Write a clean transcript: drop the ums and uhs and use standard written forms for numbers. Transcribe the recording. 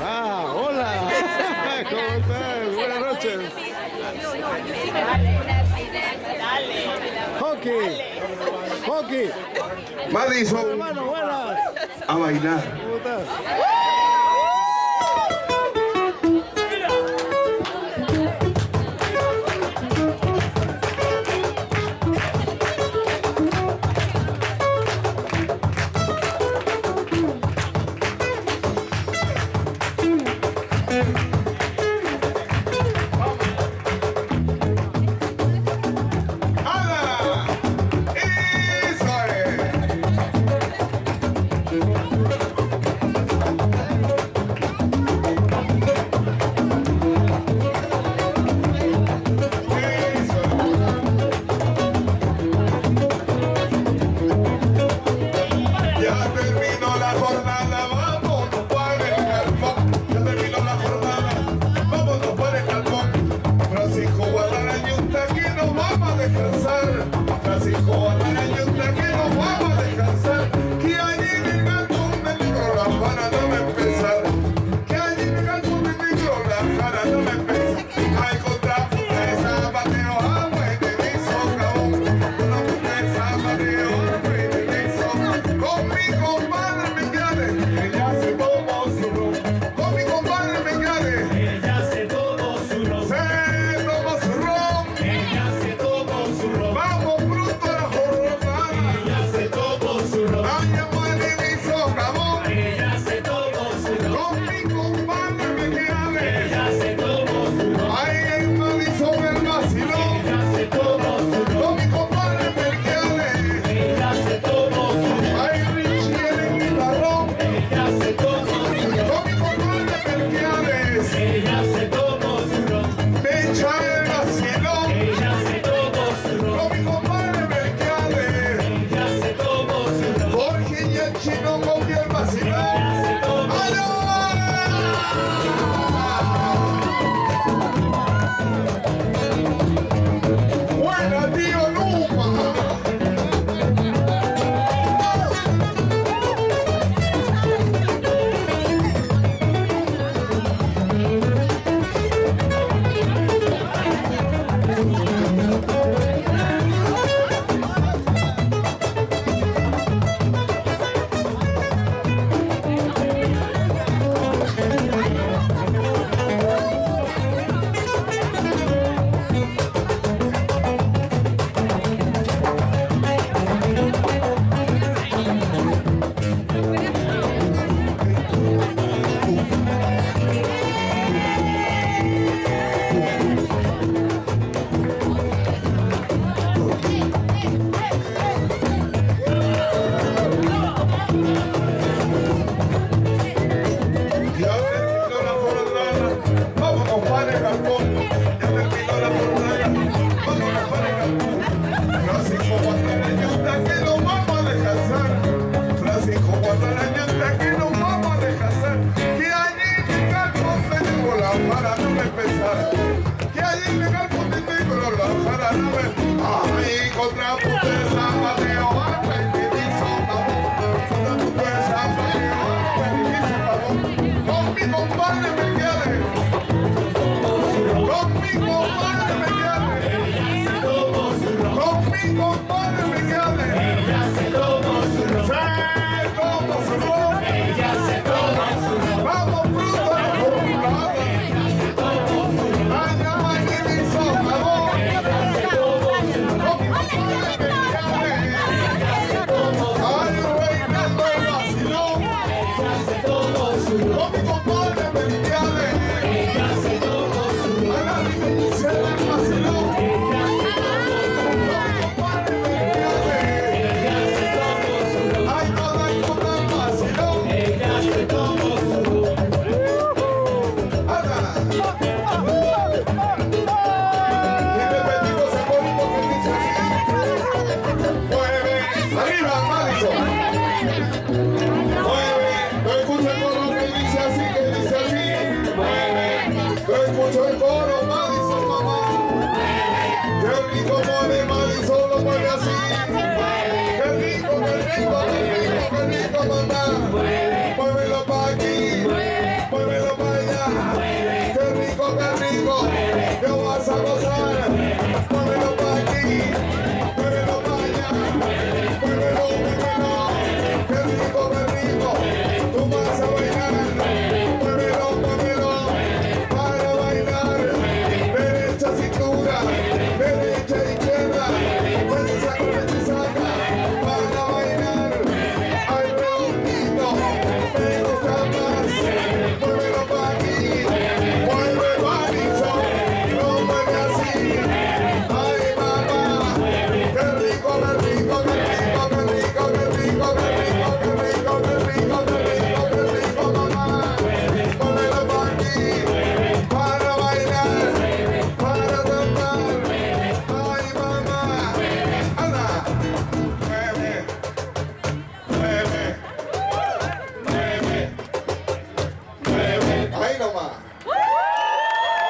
Ah, hola. ¿Cómo estás? Buenas noches. Hockey. Hockey. Madison, Hermano, buenas. a bailar. ¿Cómo estás? ¡Hala! ¡Eso es! Ya terminó la jornada, vámonos para el galpón. Ya terminó la jornada, vámonos para el galpón. Francisco Guadalajara, que nos vamos a descansar. Francisco Guadalajara, que nos vamos a descansar. Que allí en el galpón de negro la jara no me empezar. Que allí en el galpón de negro la jara no me empezar. Hay contra esa bateo, agua y te beso, cabrón. Contra esa bateo, agua y te beso. Con mi compadre me quedé, ella se tomó su ron. Con mi compadre me quedé, Ella se tomó su ron, se tomó su ron. ella se tomó su ron, Vamos pronto a la jornada. ella se tomó su ron, Ay, amor, y me hizo cabrón. ella se tomó su ron, Con mi compadre me quedé. ella se tomó su ron, Ay, el Madison el vacilón. ella se tomó su ron, Con mi compadre me quedé. ella se tomó su ron, Ay, Richie el guitarrón. ella se tomó su ron, Con mi compadre me quedé. ella se tomó su ron, Me echa el vacilón. ella se tomó su ron, Con mi compadre me quedé. ella se tomó su ron, Jorge y el chino cogió el vacilón. ella se tomó ¡Ay, no! Buena, tío Luma. Ya terminó la jornada, vámonos para el galpón. Ya terminó la jornada, vámonos para el galpón. Francisco Guadalajara, que nos vamos a descansar. Francisco Guadalajara, que nos vamos a descansar. Que allí en el galpón de negro la jara no me empezar. Que allí en el galpón de negro la jara no me. Ay, contra puteza, Mateo, agua y me hizo cabrón. Contra puteza, Mateo, agua y me hizo cabrón. Con mi compadre me quedé. Con mi compadre me quedé. Con mi compadre me quedé. ella se tomó su ron, Se tomó su ron. ella se tomó su ron, Vamos pronto a la jornada. Ay, ay, que me hizo cabrón. Con mi compadre me quedé. Ay, reinando el vacilón. Con mi compadre me quedé. ella se tomó su ron, A la vivencia del vacilón. Ay, toda y toda el vacilón. ella se tomó su ron. ¡Anda! Y repetimos el código que dice así. Mueve, arriba, Madison. Mueve, yo escucho el coro que dice así, Mueve, yo escucho el coro, Madison, mamá. Qué rico mueve, Madison, lo mueve así. Qué rico, qué rico.